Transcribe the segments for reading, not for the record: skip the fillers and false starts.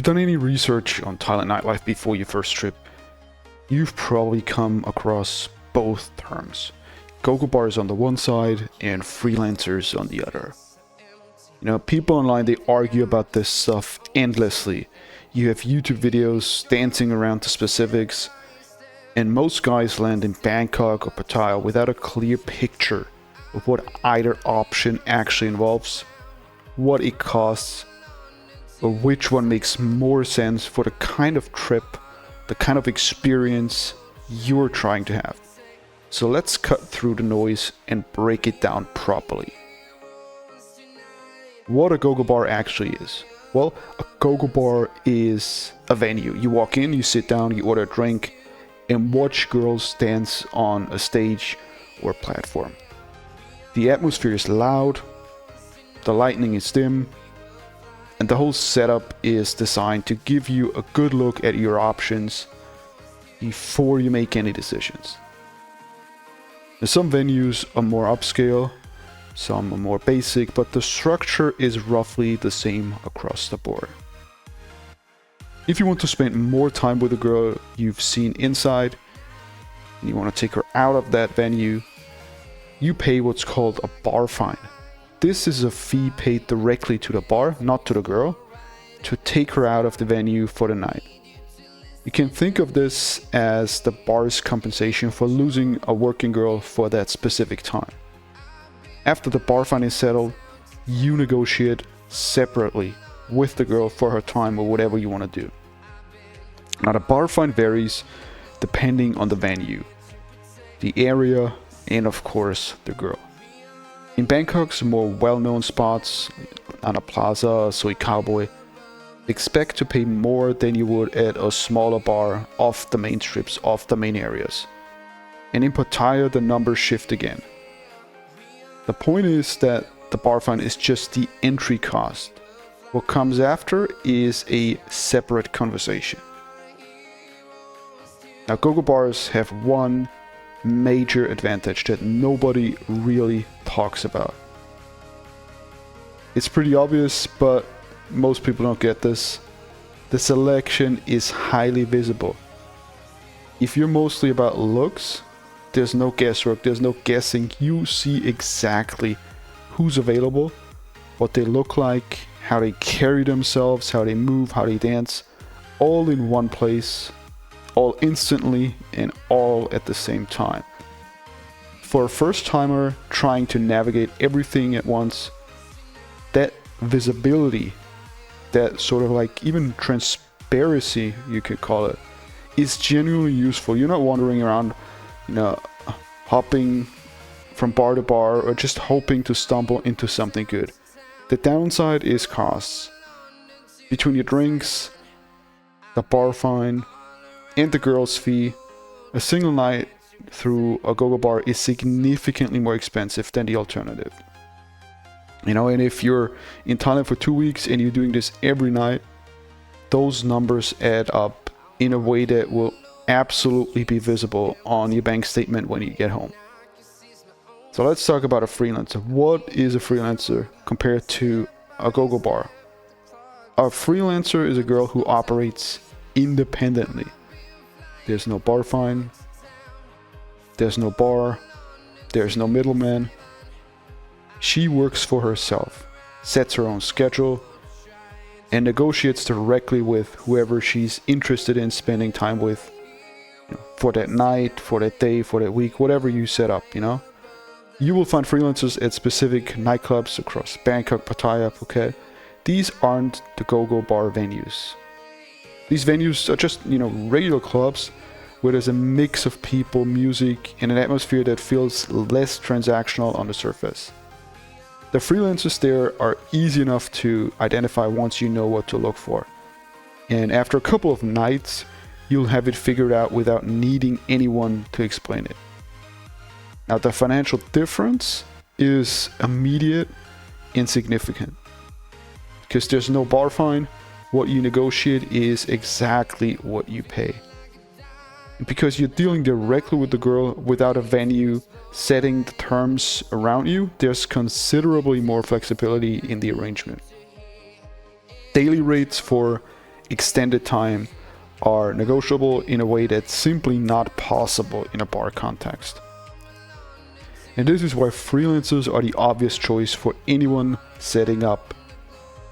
done any research on Thailand nightlife before your first trip, you've probably come across both terms. Gogo bars on the one side and freelancers on the other. You know, people online, they argue about this stuff endlessly. You have YouTube videos dancing around the specifics, and most guys land in Bangkok or Pattaya without a clear picture of what either option actually involves, what it costs, or which one makes more sense for the kind of trip, the kind of experience you're trying to have. So let's cut through the noise and break it down properly. What a Gogo bar actually is. Well, a Gogo bar is a venue. You walk in, you sit down, you order a drink, and watch girls dance on a stage or platform. The atmosphere is loud, the lighting is dim, and the whole setup is designed to give you a good look at your options before you make any decisions. Now, some venues are more upscale, some are more basic, but the structure is roughly the same across the board. If you want to spend more time with a girl you've seen inside, and you want to take her out of that venue, you pay what's called a bar fine. This is a fee paid directly to the bar, not to the girl, to take her out of the venue for the night. You can think of this as the bar's compensation for losing a working girl for that specific time. After the bar fine is settled, you negotiate separately with the girl for her time or whatever you want to do. Now, the bar fine varies depending on the venue, the area, and of course the girl. In Bangkok's more well-known spots, Nana Plaza, Soi Cowboy, expect to pay more than you would at a smaller bar off the main strips, off the main areas. And in Pattaya, the numbers shift again. The point is that the bar fine is just the entry cost. What comes after is a separate conversation. Now, Gogo bars have one major advantage that nobody really talks about. It's pretty obvious, but most people don't get this. The selection is highly visible. If you're mostly about looks, there's no guesswork, there's no guessing. You see exactly who's available, what they look like, how they carry themselves, how they move, how they dance, all in one place, all instantly, and all at the same time. For a first-timer trying to navigate everything at once, that visibility, that sort of like even transparency, you could call it, is genuinely useful. You're not wandering around, hopping from bar to bar or just hoping to stumble into something good. The downside is costs. Between your drinks, the bar fine, and the girl's fee, a single night through a Gogo bar is significantly more expensive than the alternative. And if you're in Thailand for 2 weeks and you're doing this every night, those numbers add up in a way that will absolutely be visible on your bank statement when you get home. So let's talk about a freelancer. What is a freelancer compared to a Gogo bar? A freelancer is a girl who operates independently. There's no bar fine, there's no bar, there's no middleman. She works for herself, sets her own schedule, and negotiates directly with whoever she's interested in spending time with, for that night, for that day, for that week, whatever you set up, You will find freelancers at specific nightclubs across Bangkok, Pattaya, Phuket. These aren't the Gogo bar venues. These venues are just, regular clubs where there's a mix of people, music, and an atmosphere that feels less transactional on the surface. The freelancers there are easy enough to identify once you know what to look for. And after a couple of nights, you'll have it figured out without needing anyone to explain it. Now, the financial difference is immediate and significant. Because there's no bar fine, what you negotiate is exactly what you pay. And because you're dealing directly with the girl without a venue setting the terms around you, there's considerably more flexibility in the arrangement. Daily rates for extended time are negotiable in a way that's simply not possible in a bar context. And this is why freelancers are the obvious choice for anyone setting up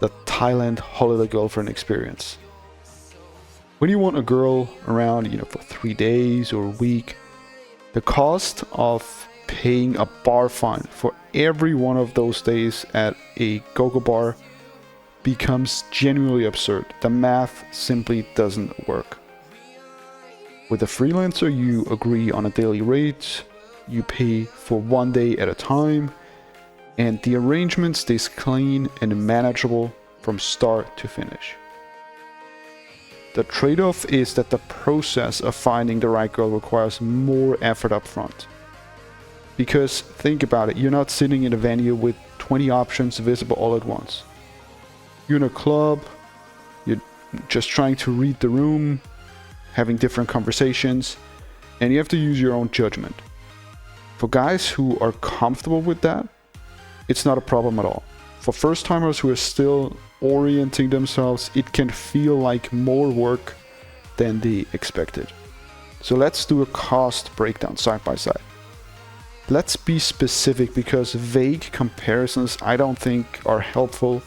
the Thailand holiday girlfriend experience. When you want a girl around, for 3 days or a week, the cost of paying a bar fine for every one of those days at a Gogo bar becomes genuinely absurd. The math simply doesn't work. With a freelancer, you agree on a daily rate, you pay for 1 day at a time, and the arrangement stays clean and manageable from start to finish. The trade-off is that the process of finding the right girl requires more effort up front. Because think about it, you're not sitting in a venue with 20 options visible all at once. You're in a club, you're just trying to read the room, having different conversations, and you have to use your own judgment. For guys who are comfortable with that, it's not a problem at all. For first-timers who are still orienting themselves, it can feel like more work than they expected. So let's do a cost breakdown side by side. Let's be specific, because vague comparisons I don't think are helpful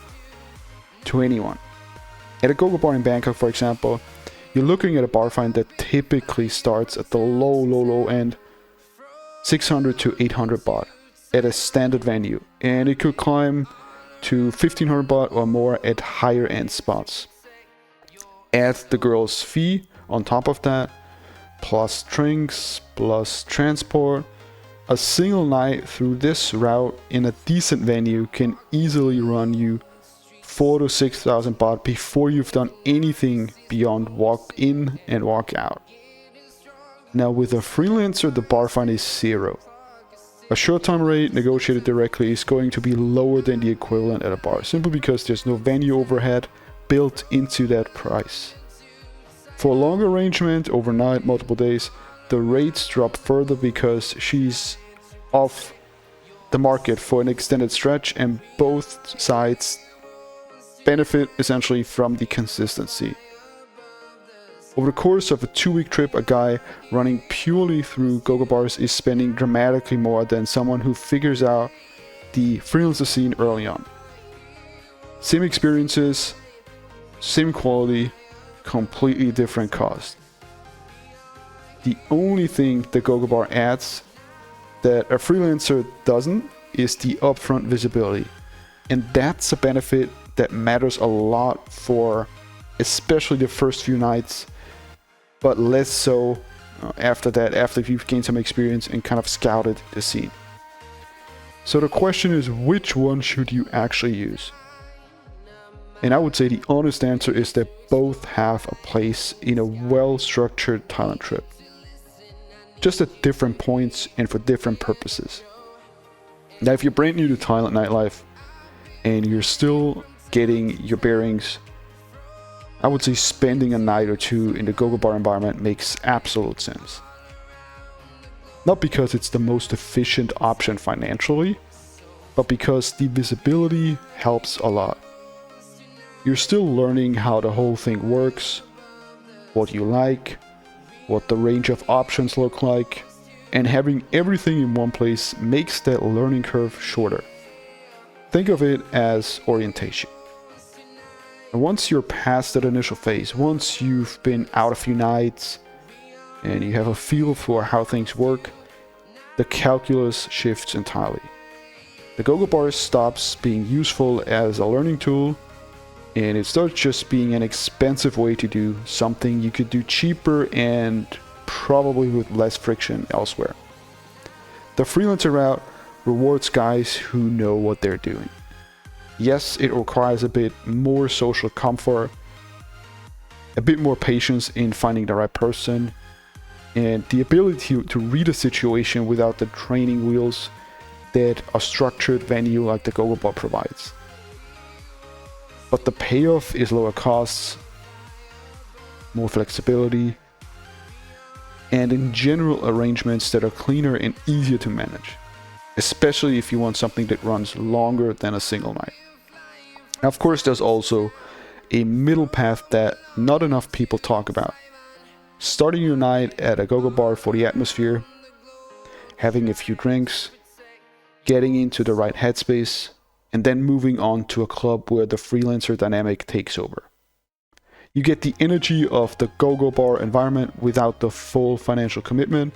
to anyone. At a Gogo bar in Bangkok, for example, you're looking at a bar fine that typically starts at the low end, 600 to 800 baht at a standard venue, and it could climb to 1500 baht or more at higher end spots. Add the girl's fee on top of that, plus drinks, plus transport. A single night through this route in a decent venue can easily run you 4,000 to 6,000 baht before you've done anything beyond walk in and walk out. Now with a freelancer, the bar fine is 0. A short time rate negotiated directly is going to be lower than the equivalent at a bar, simply because there's no venue overhead built into that price. For a longer arrangement, overnight, multiple days, the rates drop further because she's off the market for an extended stretch, and both sides benefit essentially from the consistency. Over the course of a 2-week trip, a guy running purely through Gogo bars is spending dramatically more than someone who figures out the freelancer scene early on. Same experiences, same quality, completely different cost. The only thing the Gogo bar adds that a freelancer doesn't is the upfront visibility. And that's a benefit that matters a lot for especially the first few nights, but less so after that, after you've gained some experience and kind of scouted the scene. So the question is, which one should you actually use? And I would say the honest answer is that both have a place in a well-structured Thailand trip. Just at different points and for different purposes. Now, if you're brand new to Thailand Nightlife and you're still getting your bearings, I would say spending a night or two in the Gogo bar environment makes absolute sense. Not because it's the most efficient option financially, but because the visibility helps a lot. You're still learning how the whole thing works, what you like, what the range of options look like, and having everything in one place makes that learning curve shorter. Think of it as orientation. And once you're past that initial phase, once you've been out a few nights and you have a feel for how things work, the calculus shifts entirely. The Gogo bar stops being useful as a learning tool, and it starts just being an expensive way to do something you could do cheaper and probably with less friction elsewhere. The freelancer route rewards guys who know what they're doing. Yes, it requires a bit more social comfort, a bit more patience in finding the right person, and the ability to read a situation without the training wheels that a structured venue like the Gogo bar provides. But the payoff is lower costs, more flexibility, and in general arrangements that are cleaner and easier to manage, especially if you want something that runs longer than a single night. Now, of course, there's also a middle path that not enough people talk about. Starting your night at a Gogo bar for the atmosphere, having a few drinks, getting into the right headspace, and then moving on to a club where the freelancer dynamic takes over. You get the energy of the Gogo bar environment without the full financial commitment,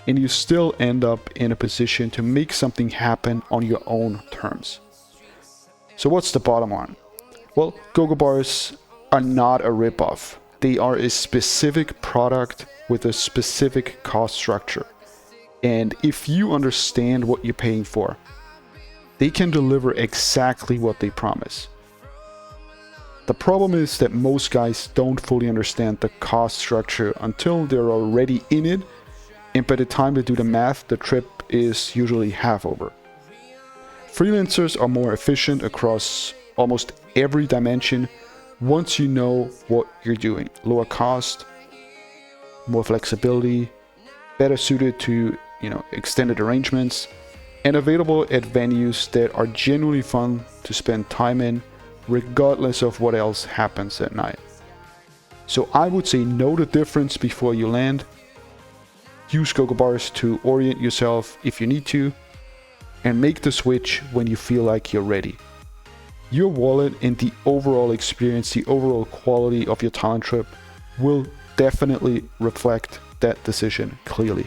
and you still end up in a position to make something happen on your own terms. So what's the bottom line? Well, Gogo bars are not a ripoff. They are a specific product with a specific cost structure. And if you understand what you're paying for, they can deliver exactly what they promise. The problem is that most guys don't fully understand the cost structure until they're already in it, and by the time they do the math, the trip is usually half over. Freelancers are more efficient across almost every dimension once you know what you're doing. Lower cost, more flexibility, better suited to extended arrangements, and available at venues that are genuinely fun to spend time in, regardless of what else happens at night. So I would say know the difference before you land. Use Gogo bars to orient yourself if you need to, and make the switch when you feel like you're ready. Your wallet and the overall experience, the overall quality of your Thailand trip will definitely reflect that decision clearly.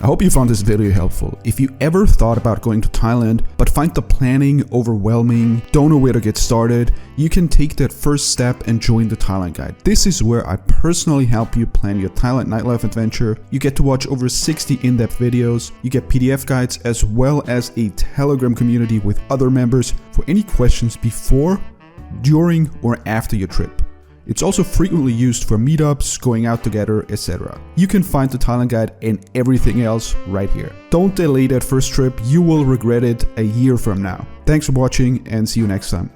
I hope you found this video helpful. If you ever thought about going to Thailand but find the planning overwhelming, don't know where to get started, you can take that first step and join the Thailand Guide. This is where I personally help you plan your Thailand nightlife adventure. You get to watch over 60 in-depth videos, you get PDF guides as well as a Telegram community with other members for any questions before, during or after your trip. It's also frequently used for meetups, going out together, etc. You can find the Thailand Guide and everything else right here. Don't delay that first trip, you will regret it a year from now. Thanks for watching and see you next time.